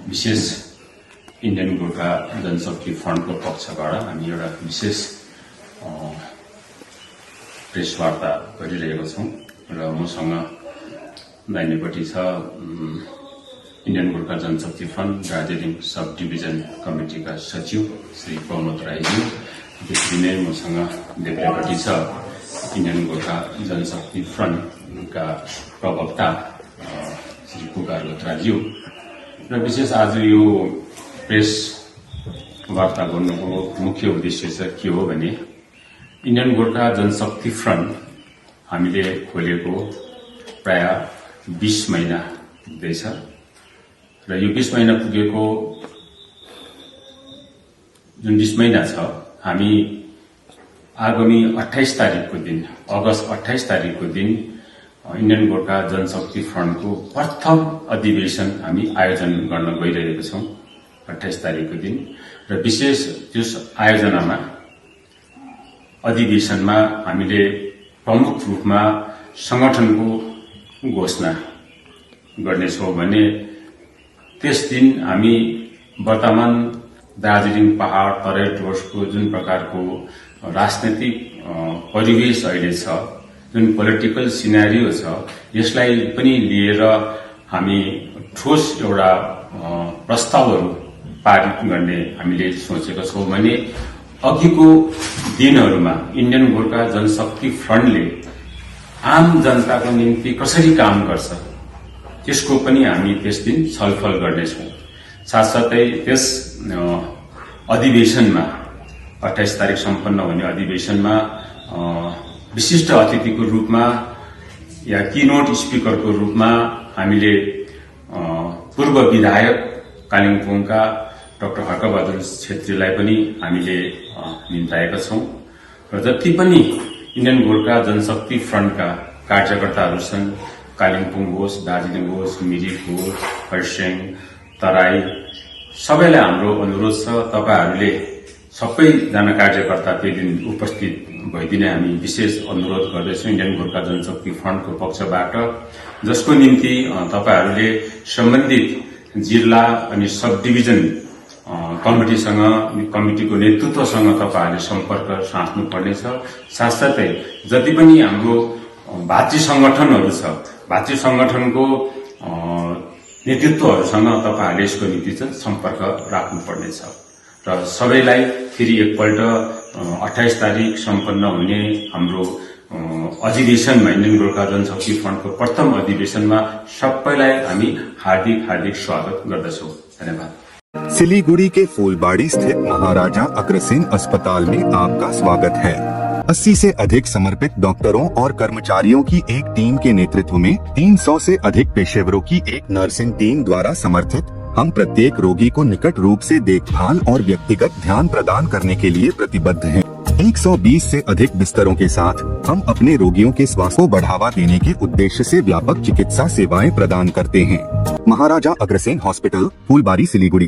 विशेष इन्डियन गोर्खा जनशक्ति फ्रन्टको पक्षबाट हामी एउटा विशेष प्रेस वार्ता गरिरहेका छौं र मसँग दाहिनेपट्टि छ इन्डियन गोर्खा जनशक्ति फ्रन्ट दार्जिलिङ सब डिभिजन कमिटीका सचिव श्री प्रमोद राईजी, त्यसरी नै मसँग देब्रेपट्टि छ इन्डियन गोर्खा जनशक्ति फ्रन्टका प्रवक्ता श्री पुकार लोथराज्यू। र विशेष आज यो प्रेस वार्ता गर्नुको मुख्य उद्देश्य चाहिँ के हो भने इन्डियन गोर्खा जनशक्ति फ्रन्ट हामीले खोलेको प्राय 20 महिना पुग्दैछ र यो 20 महिना पुगेको जुन 20 महिना छ, हामी आगामी 28 तारिकको दिन अगस्त 28 तारिकको दिन इन्डियन गोर्खा जनशक्ति फ्रन्टको प्रथम अधिवेशन हामी आयोजन गर्न गइरहेका छौं 28 तारिकको दिन। र विशेष त्यस आयोजनामा अधिवेशनमा हामीले प्रमुख रूपमा संगठनको घोषणा गर्नेछौं भने त्यस दिन हामी वर्तमान दार्जिलिङ पहाड़ तराई डुवर्सको जुन प्रकारको राजनीतिक परिवेश अहिले छ, जुन पोलिटिकल सिनेरियो छ, यसलाई पनि लिएर हामी ठोस एउटा प्रस्तावहरू पारित गर्ने हामीले सोचेका छौं भने अघिको दिनहरूमा इन्डियन गोर्खा जनशक्ति फ्रन्टले आम जनताको निम्ति कसरी काम गर्छ त्यसको पनि हामी त्यस दिन छलफल गर्नेछौं। साथसाथै त्यस अधिवेशनमा 28 तारिक सम्पन्न हुने अधिवेशनमा विशिष्ट अतिथिको रूपमा या कीनोट स्पिकरको रूपमा हामीले पूर्व विधायक कालिम्पोङका डाक्टर हर्कबहादुर छेत्रीलाई पनि हामीले निम्ताएका छौं र जति पनि इन्डियन गोर्खा जनशक्ति फ्रन्टका कार्यकर्ताहरू छन्, कालिम्पोङ होस्, दार्जिलिङ होस्, मिरिक होस्, खरसाङ, तराई, सबैलाई हाम्रो अनुरोध छ तपाईहरूले सबैजना कार्यकर्ता त्यही दिन उपस्थित भइदिने हामी विशेष अनुरोध गर्दैछौं इन्डियन गोर्खा जनशक्ति फ्रन्टको पक्षबाट, जसको निम्ति तपाईहरूले सम्बन्धित जिल्ला अनि सब डिभिजन कमिटीसँग, कमिटीको नेतृत्वसँग तपाईहरूले सम्पर्क साध्नुपर्नेछ। साथसाथै जति पनि हाम्रो भातृ संगठनहरू छ, भातृ संगठनको नेतृत्वहरूसँग तपाईहरूले यसको निम्ति चाहिँ सम्पर्क राख्नुपर्नेछ र सबैलाई फेरि एकपल्ट 28 तारिक सम्पन्न हुने हाम्रो अधिवेशनमा इन्डियन गोर्खा जनशक्ति फ्रन्टको प्रथम अधिवेशनमा सबैलाई हामी हार्दिक स्वागत गर्दछौं। धन्यवाद। सिलीगुड़ी के फूलबाड़ी स्थित महाराजा अग्रसेन अस्पताल में आपका स्वागत है। 80 से अधिक समर्पित डॉक्टरों और कर्मचारियों की एक टीम के नेतृत्व में 300 से अधिक पेशेवरों की एक नर्सिंग टीम द्वारा समर्थित हम प्रत्येक रोगी को निकट रूप से देखभाल और व्यक्तिगत ध्यान प्रदान करने के लिए प्रतिबद्ध हैं। 120 से अधिक बिस्तरों के साथ हम अपने रोगियों के स्वास्थ्य को बढ़ावा देने के उद्देश्य से व्यापक चिकित्सा सेवाएं प्रदान करते हैं। महाराजा अग्रसेन हॉस्पिटल, फूलबाड़ी, सिलीगुड़ी।